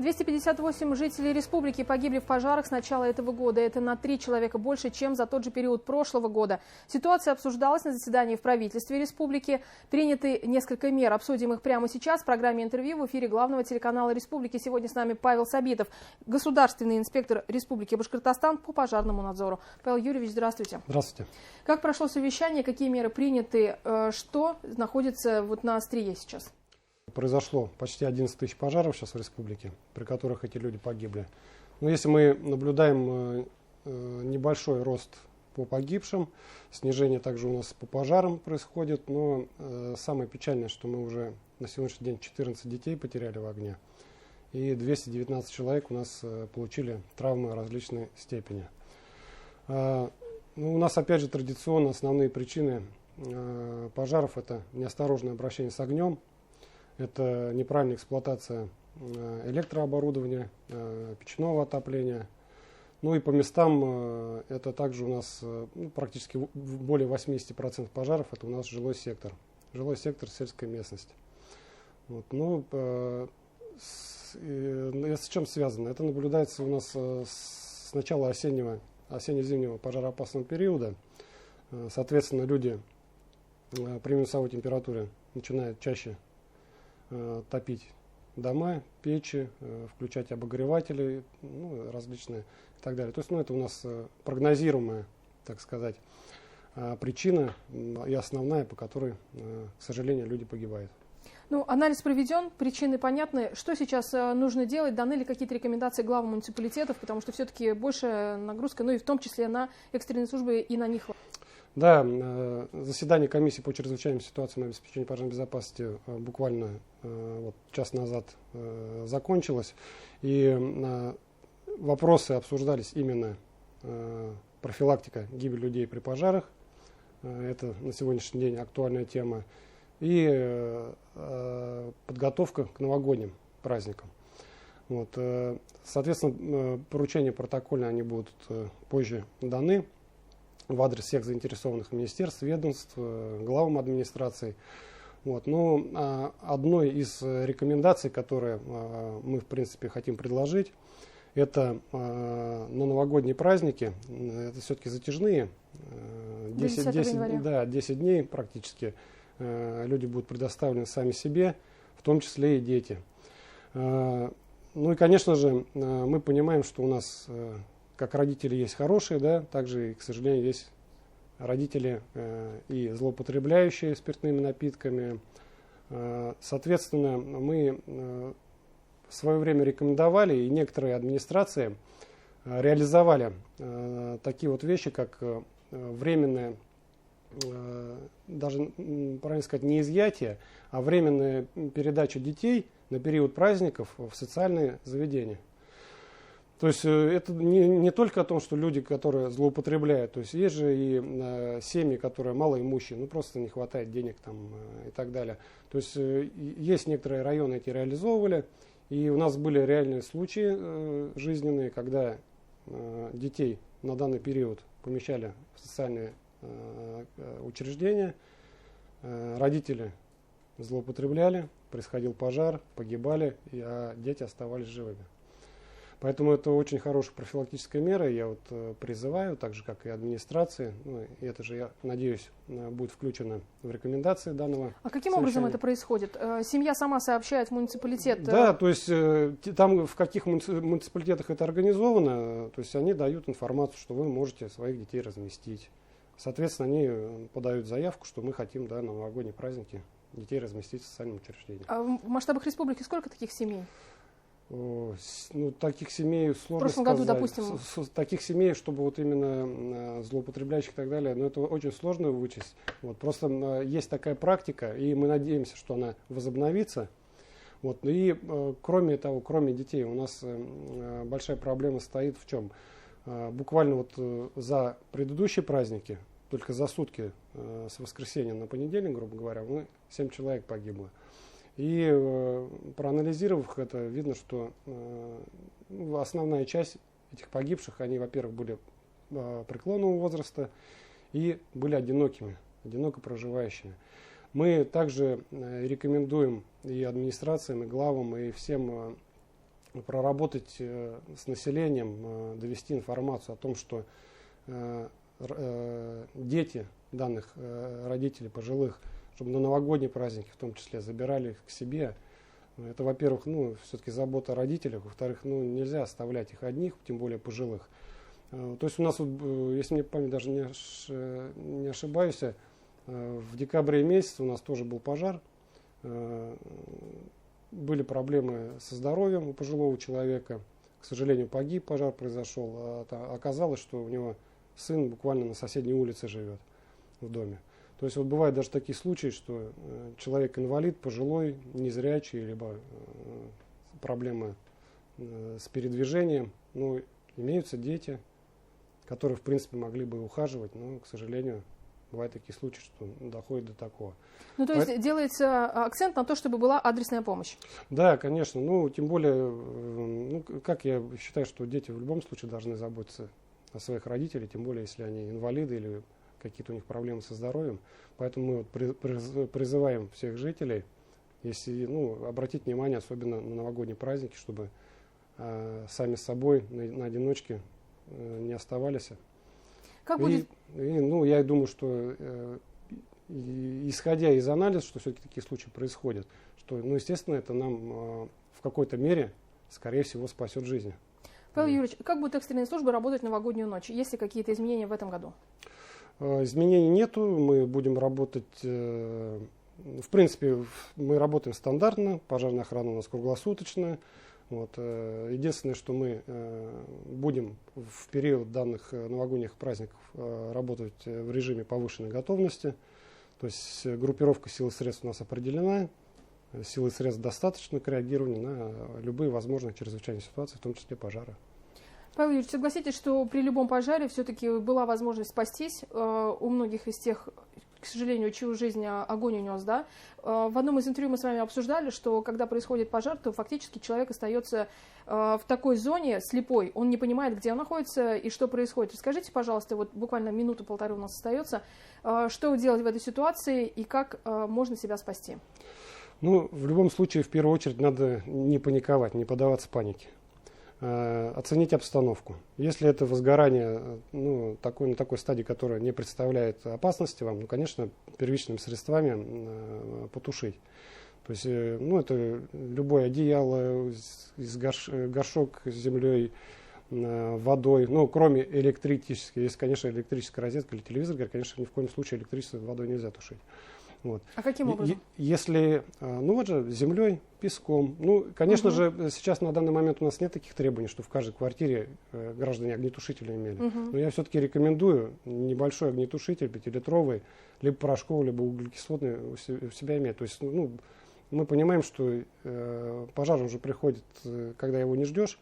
258 жителей республики погибли в пожарах с начала этого года. Это на 3 человека больше, чем за тот же период прошлого года. Ситуация обсуждалась на заседании в правительстве республики. Приняты несколько мер. Обсудим их прямо сейчас в программе интервью в эфире главного телеканала республики. Сегодня с нами Павел Сабитов, государственный инспектор Республики Башкортостан по пожарному надзору. Павел Юрьевич, здравствуйте. Здравствуйте. Как прошло совещание, какие меры приняты, что находится на острие сейчас? Произошло почти 11 тысяч пожаров сейчас в республике, при которых эти люди погибли. Но если мы наблюдаем небольшой рост по погибшим, снижение также у нас по пожарам происходит, но самое печальное, что мы уже на сегодняшний день 14 детей потеряли в огне, и 219 человек у нас получили травмы различной степени. У нас опять же традиционно основные причины пожаров — это неосторожное обращение с огнем, это неправильная эксплуатация электрооборудования, печного отопления. Ну и по местам это также у нас практически более 80% пожаров это у нас жилой сектор, сельская местность. Вот. Это с чем связано? Это наблюдается у нас с начала осенне-зимнего пожароопасного периода. Соответственно, люди при минусовой температуре начинают чаще топить дома, печи, включать обогреватели, различные и так далее. То есть это у нас прогнозируемая, так сказать, причина и основная, по которой, к сожалению, люди погибают. Анализ проведен, причины понятны. Что сейчас нужно делать? Даны ли какие-то рекомендации главам муниципалитетов? Потому что все-таки большая нагрузка, и в том числе на экстренные службы и на них. Да, заседание комиссии по чрезвычайным ситуациям и обеспечению пожарной безопасности буквально час назад закончилось. И вопросы обсуждались именно профилактика гибели людей при пожарах. Это на сегодняшний день актуальная тема. И подготовка к новогодним праздникам. Соответственно, поручения протокольные они будут позже даны в адрес всех заинтересованных министерств, ведомств, главам администраций. Одной из рекомендаций, которые мы в принципе хотим предложить, это на новогодние праздники, это все-таки затяжные, 10 дней практически, люди будут предоставлены сами себе, в том числе и дети. И, конечно же, мы понимаем, что у нас как родители есть хорошие, да, также, к сожалению, есть родители и злоупотребляющие спиртными напитками. Соответственно, мы в свое время рекомендовали, и некоторые администрации реализовали такие вещи, как временное, даже, правильно сказать, не изъятие, а временная передача детей на период праздников в социальные заведения. То есть это не только о том, что люди, которые злоупотребляют, то есть есть же и семьи, которые малоимущие, просто не хватает денег и так далее. То есть есть некоторые районы эти реализовывали, и у нас были реальные случаи жизненные, когда детей на данный период помещали в социальные учреждения, родители злоупотребляли, происходил пожар, погибали, а дети оставались живыми. Поэтому это очень хорошая профилактическая мера. Я призываю, так же как и администрации, и это же, я надеюсь, будет включено в рекомендации данного. А каким образом это происходит? Семья сама сообщает в муниципалитет? Да, то есть там в каких муниципалитетах это организовано, то есть они дают информацию, что вы можете своих детей разместить. Соответственно, они подают заявку, что мы хотим на новогодние праздники детей разместить в социальном учреждении. А в масштабах республики сколько таких семей? Таких семей сложно в прошлом сказать. году, допустим. Таких семей, чтобы именно злоупотребляющих и так далее, но это очень сложно вычесть. Просто есть такая практика, и мы надеемся, что она возобновится. И кроме того, кроме детей, у нас большая проблема стоит в чем? Буквально за предыдущие праздники, только за сутки с воскресенья на понедельник, грубо говоря, 7 человек погибло. И проанализировав это, видно, что основная часть этих погибших, они, во-первых, были преклонного возраста и были одиноко проживающими. Мы также рекомендуем и администрациям, и главам, и всем проработать с населением, довести информацию о том, что дети данных родителей пожилых, чтобы на новогодние праздники в том числе забирали их к себе. Это, во-первых, все-таки забота о родителях, во-вторых, нельзя оставлять их одних, тем более пожилых. То есть у нас, если мне память даже не ошибаюсь, в декабре месяце у нас тоже был пожар. Были проблемы со здоровьем у пожилого человека. К сожалению, погиб, пожар произошел. Оказалось, что у него сын буквально на соседней улице живет в доме. То есть вот бывают даже такие случаи, что человек инвалид, пожилой, незрячий, либо проблемы с передвижением. Но имеются дети, которые в принципе могли бы ухаживать, но, к сожалению, бывают такие случаи, что доходит до такого. То есть делается акцент на то, чтобы была адресная помощь? Да, конечно. Тем более, как я считаю, что дети в любом случае должны заботиться о своих родителях, тем более, если они инвалиды или какие-то у них проблемы со здоровьем. Поэтому мы призываем всех жителей, если обратить внимание, особенно на новогодние праздники, чтобы сами с собой на одиночке не оставались. Как будет? Я думаю, что исходя из анализа, что все-таки такие случаи происходят, что, естественно, это нам в какой-то мере, скорее всего, спасет жизнь. Павел Юрьевич, как будут экстренные службы работать в новогоднюю ночь? Есть ли какие-то изменения в этом году? Изменений нету. Мы будем работать, в принципе, мы работаем стандартно, пожарная охрана у нас круглосуточная. Единственное, что мы будем в период данных новогодних праздников работать в режиме повышенной готовности. То есть группировка сил и средств у нас определена. Сил и средств достаточно к реагированию на любые возможные чрезвычайные ситуации, в том числе пожары. Павел Юрьевич, согласитесь, что при любом пожаре все-таки была возможность спастись у многих из тех, к сожалению, чью жизнь огонь унес, да? В одном из интервью мы с вами обсуждали, что когда происходит пожар, то фактически человек остается в такой зоне слепой, он не понимает, где он находится и что происходит. Расскажите, пожалуйста, вот буквально минуту-полторы у нас остается, что делать в этой ситуации и как можно себя спасти? В любом случае, в первую очередь, надо не паниковать, не поддаваться панике. Оценить обстановку. Если это возгорание на такой стадии, которая не представляет опасности вам, конечно, первичными средствами потушить. То есть, это любое одеяло, горшок с землей, водой, кроме электрической. Если, конечно, электрическая розетка или телевизор, конечно, ни в коем случае электричество водой нельзя тушить. А каким образом? Если, землей, песком. Конечно же, сейчас на данный момент у нас нет таких требований, что в каждой квартире граждане огнетушители имели. Но я все-таки рекомендую небольшой огнетушитель, 5-литровый, либо порошковый, либо углекислотный у себя иметь. То есть, мы понимаем, что пожар уже приходит, когда его не ждешь.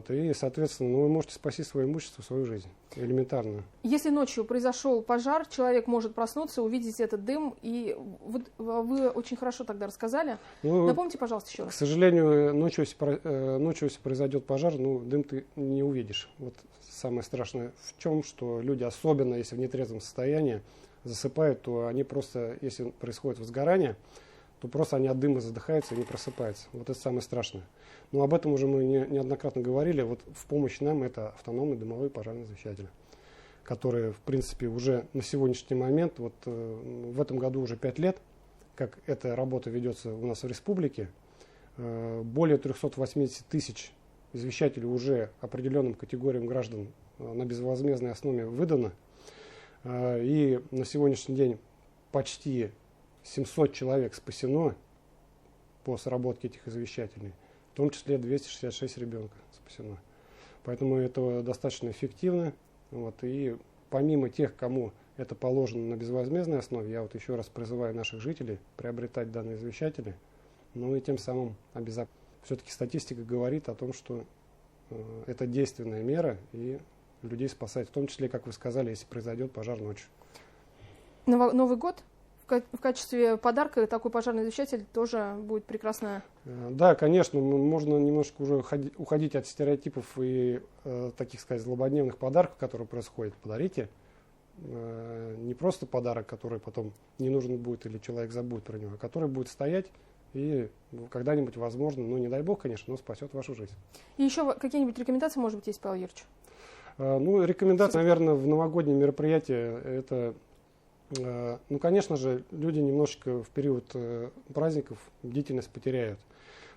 И, соответственно, вы можете спасти свое имущество, свою жизнь. Элементарно. Если ночью произошел пожар, человек может проснуться, увидеть этот дым. И вот вы очень хорошо тогда рассказали. Напомните, пожалуйста, еще раз. К сожалению, ночью, если произойдет пожар, дым ты не увидишь. Самое страшное в чем, что люди, особенно если в нетрезвом состоянии, засыпают, то они просто, если происходит возгорание, то просто они от дыма задыхаются и не просыпаются. Это самое страшное. Но об этом уже мы неоднократно говорили. В помощь нам это автономный дымовой пожарный извещатель, который, в принципе, уже на сегодняшний момент, в этом году уже 5 лет, как эта работа ведется у нас в республике, более 380 тысяч извещателей уже определенным категориям граждан на безвозмездной основе выдано. И на сегодняшний день почти 700 человек спасено по сработке этих извещателей, в том числе 266 ребенка спасено. Поэтому это достаточно эффективно. И помимо тех, кому это положено на безвозмездной основе, я еще раз призываю наших жителей приобретать данные извещатели, и тем самым обезопасить. Все-таки статистика говорит о том, что это действенная мера и людей спасает, в том числе, как вы сказали, если произойдет пожар ночью. Новый год? В качестве подарка такой пожарный извещатель тоже будет прекрасно. Да, конечно, можно немножко уже уходить от стереотипов и таких, сказать, злободневных подарков, которые происходят. Подарите не просто подарок, который потом не нужен будет или человек забудет про него, а который будет стоять и когда-нибудь, возможно, ну не дай бог, конечно, но спасет вашу жизнь. И еще какие-нибудь рекомендации, может быть, есть, Павел Юрьевич? Ну, рекомендации, наверное, в новогодние мероприятия, это, ну, конечно же, люди немножечко в период праздников бдительность потеряют.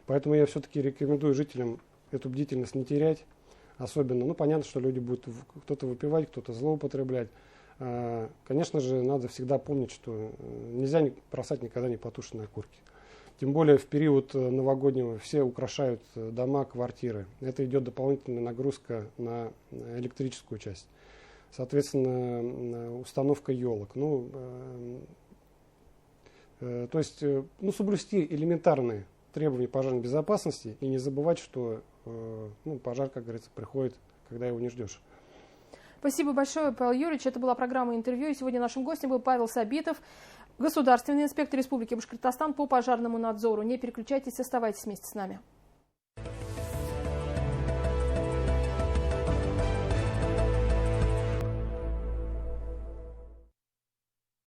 Поэтому я все-таки рекомендую жителям эту бдительность не терять. Особенно, ну, понятно, что люди будут кто-то выпивать, кто-то злоупотреблять. Конечно же, надо всегда помнить, что нельзя бросать никогда не потушенные окурки. Тем более в период новогоднего все украшают дома, квартиры. Это идет дополнительная нагрузка на электрическую часть. Соответственно, установка елок. Ну, то есть, ну, соблюсти элементарные требования пожарной безопасности и не забывать, что ну, пожар, как говорится, приходит, когда его не ждешь. Спасибо большое, Павел Юрьевич. Это была программа «Интервью». И сегодня нашим гостем был Павел Сабитов, государственный инспектор Республики Башкортостан по пожарному надзору. Не переключайтесь, оставайтесь вместе с нами.